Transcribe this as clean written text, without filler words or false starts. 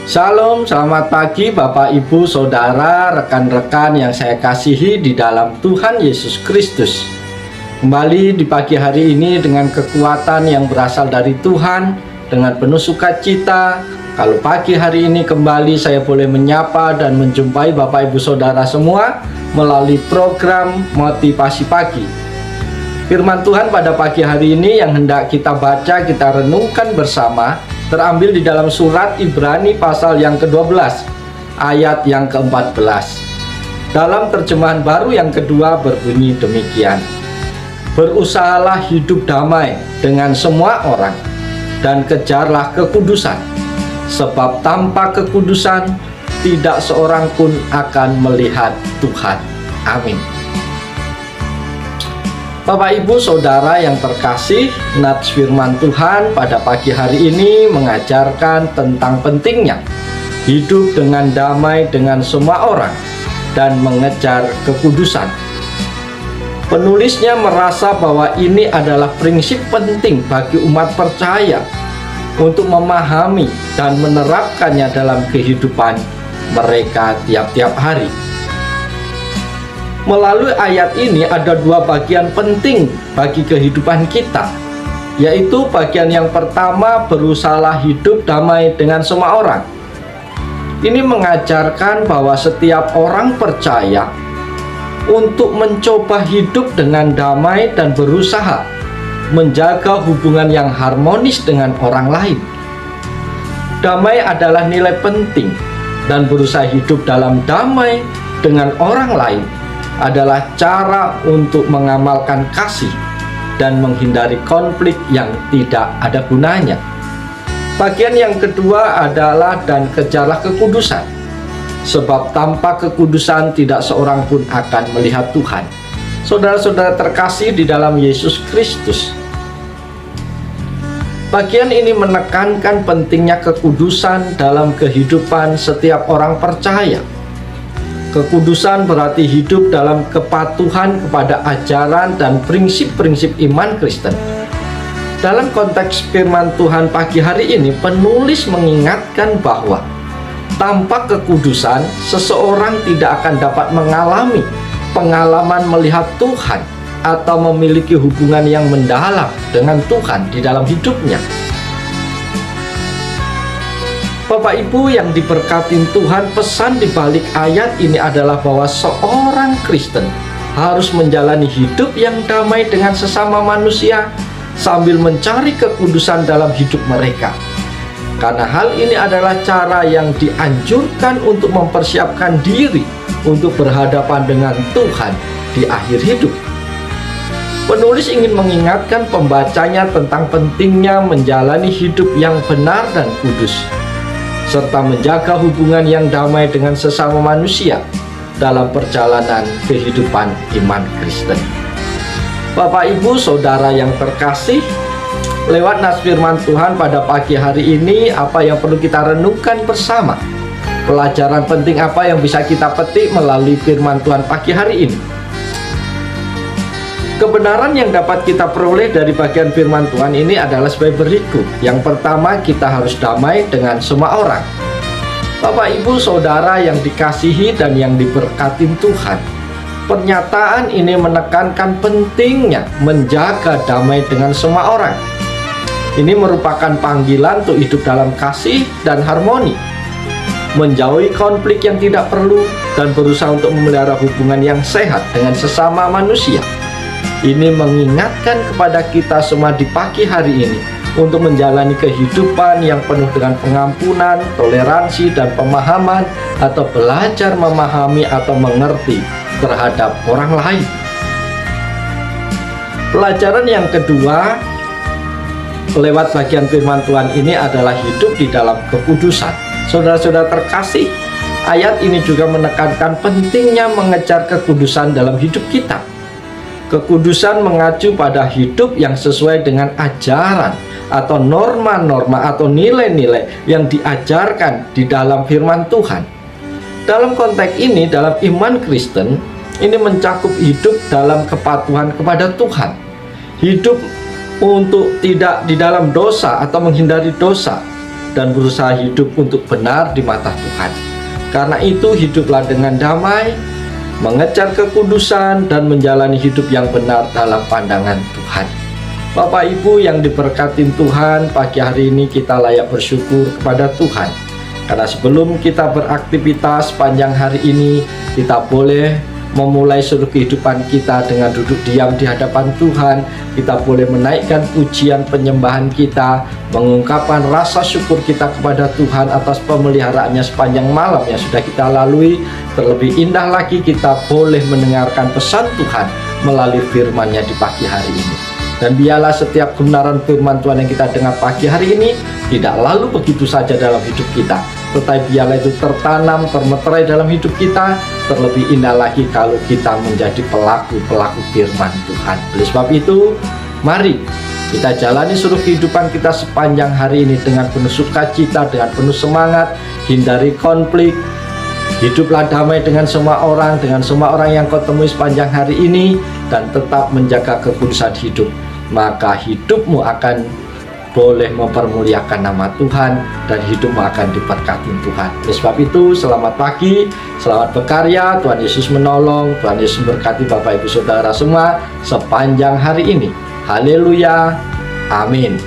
Shalom, selamat pagi Bapak, Ibu, Saudara, rekan-rekan yang saya kasihi di dalam Tuhan Yesus Kristus. Kembali di pagi hari ini dengan kekuatan yang berasal dari Tuhan, dengan penuh sukacita. Kalau pagi hari ini kembali saya boleh menyapa dan menjumpai Bapak, Ibu, Saudara semua melalui program Motivasi Pagi. Firman Tuhan pada pagi hari ini yang hendak kita baca, kita renungkan bersama, terambil di dalam surat Ibrani pasal yang ke-12 ayat yang ke-14. Dalam terjemahan baru yang kedua berbunyi demikian: berusahalah hidup damai dengan semua orang dan kejarlah kekudusan, sebab tanpa kekudusan tidak seorang pun akan melihat Tuhan. Amin. Bapak, Ibu, Saudara yang terkasih, nats firman Tuhan pada pagi hari ini mengajarkan tentang pentingnya hidup dengan damai dengan semua orang dan mengejar kekudusan. Penulisnya merasa bahwa ini adalah prinsip penting bagi umat percaya untuk memahami dan menerapkannya dalam kehidupan mereka tiap-tiap hari. Melalui ayat ini ada dua bagian penting bagi kehidupan kita, yaitu bagian yang pertama, berusahalah hidup damai dengan semua orang. Ini mengajarkan bahwa setiap orang percaya untuk mencoba hidup dengan damai dan berusaha menjaga hubungan yang harmonis dengan orang lain. Damai adalah nilai penting, dan berusaha hidup dalam damai dengan orang lain adalah cara untuk mengamalkan kasih dan menghindari konflik yang tidak ada gunanya. Bagian yang kedua adalah dan kejarlah kekudusan, sebab tanpa kekudusan tidak seorang pun akan melihat Tuhan. Saudara-saudara terkasih di dalam Yesus Kristus, bagian ini menekankan pentingnya kekudusan dalam kehidupan setiap orang percaya. Kekudusan berarti hidup dalam kepatuhan kepada ajaran dan prinsip-prinsip iman Kristen. Dalam konteks firman Tuhan pagi hari ini, penulis mengingatkan bahwa tanpa kekudusan, seseorang tidak akan dapat mengalami pengalaman melihat Tuhan atau memiliki hubungan yang mendalam dengan Tuhan di dalam hidupnya. Bapak, Ibu yang diberkatin Tuhan, pesan di balik ayat ini adalah bahwa seorang Kristen harus menjalani hidup yang damai dengan sesama manusia sambil mencari kekudusan dalam hidup mereka. Karena hal ini adalah cara yang dianjurkan untuk mempersiapkan diri untuk berhadapan dengan Tuhan di akhir hidup. Penulis ingin mengingatkan pembacanya tentang pentingnya menjalani hidup yang benar dan kudus, serta menjaga hubungan yang damai dengan sesama manusia dalam perjalanan kehidupan iman Kristen. Bapak, Ibu, Saudara yang terkasih, lewat nats firman Tuhan pada pagi hari ini, apa yang perlu kita renungkan bersama? Pelajaran penting apa yang bisa kita petik melalui firman Tuhan pagi hari ini? Kebenaran yang dapat kita peroleh dari bagian firman Tuhan ini adalah sebagai berikut. Yang pertama, kita harus damai dengan semua orang. Bapak, Ibu, Saudara yang dikasihi dan yang diberkatin Tuhan, pernyataan ini menekankan pentingnya menjaga damai dengan semua orang. Ini merupakan panggilan untuk hidup dalam kasih dan harmoni, menjauhi konflik yang tidak perlu, dan berusaha untuk memelihara hubungan yang sehat dengan sesama manusia. Ini mengingatkan kepada kita semua di pagi hari ini untuk menjalani kehidupan yang penuh dengan pengampunan, toleransi, dan pemahaman, atau belajar memahami atau mengerti terhadap orang lain. Pelajaran yang kedua lewat bagian firman Tuhan ini adalah hidup di dalam kekudusan. Saudara-saudara terkasih, ayat ini juga menekankan pentingnya mengejar kekudusan dalam hidup kita. Kekudusan mengacu pada hidup yang sesuai dengan ajaran atau norma-norma atau nilai-nilai yang diajarkan di dalam firman Tuhan. Dalam konteks ini, dalam iman Kristen, ini mencakup hidup dalam kepatuhan kepada Tuhan, hidup untuk tidak di dalam dosa atau menghindari dosa, dan berusaha hidup untuk benar di mata Tuhan. Karena itu hiduplah dengan damai, mengejar kekudusan, dan menjalani hidup yang benar dalam pandangan Tuhan. Bapak Ibu yang diberkati Tuhan, pagi hari ini kita layak bersyukur kepada Tuhan. Karena sebelum kita beraktivitas panjang hari ini, kita boleh memulai seluruh kehidupan kita dengan duduk diam di hadapan Tuhan. Kita boleh menaikkan pujian penyembahan kita, mengungkapkan rasa syukur kita kepada Tuhan atas pemeliharaannya sepanjang malam yang sudah kita lalui. Terlebih indah lagi kita boleh mendengarkan pesan Tuhan melalui firman-Nya di pagi hari ini. Dan biarlah setiap kebenaran firman Tuhan yang kita dengar pagi hari ini tidak lalu begitu saja dalam hidup kita, tetapi biarlah itu tertanam, termeterai dalam hidup kita. Terlebih indah lagi kalau kita menjadi pelaku-pelaku firman Tuhan. Oleh sebab itu, mari kita jalani seluruh kehidupan kita sepanjang hari ini dengan penuh sukacita, dengan penuh semangat, hindari konflik, hiduplah damai dengan semua orang yang kau temui sepanjang hari ini, dan tetap menjaga kekudusan hidup. Maka hidupmu akan boleh mempermuliakan nama Tuhan, dan hidupmu akan diberkati Tuhan. Oleh sebab itu, selamat pagi, selamat berkarya, Tuhan Yesus menolong, Tuhan Yesus memberkati Bapak Ibu Saudara semua sepanjang hari ini. Haleluya, amin.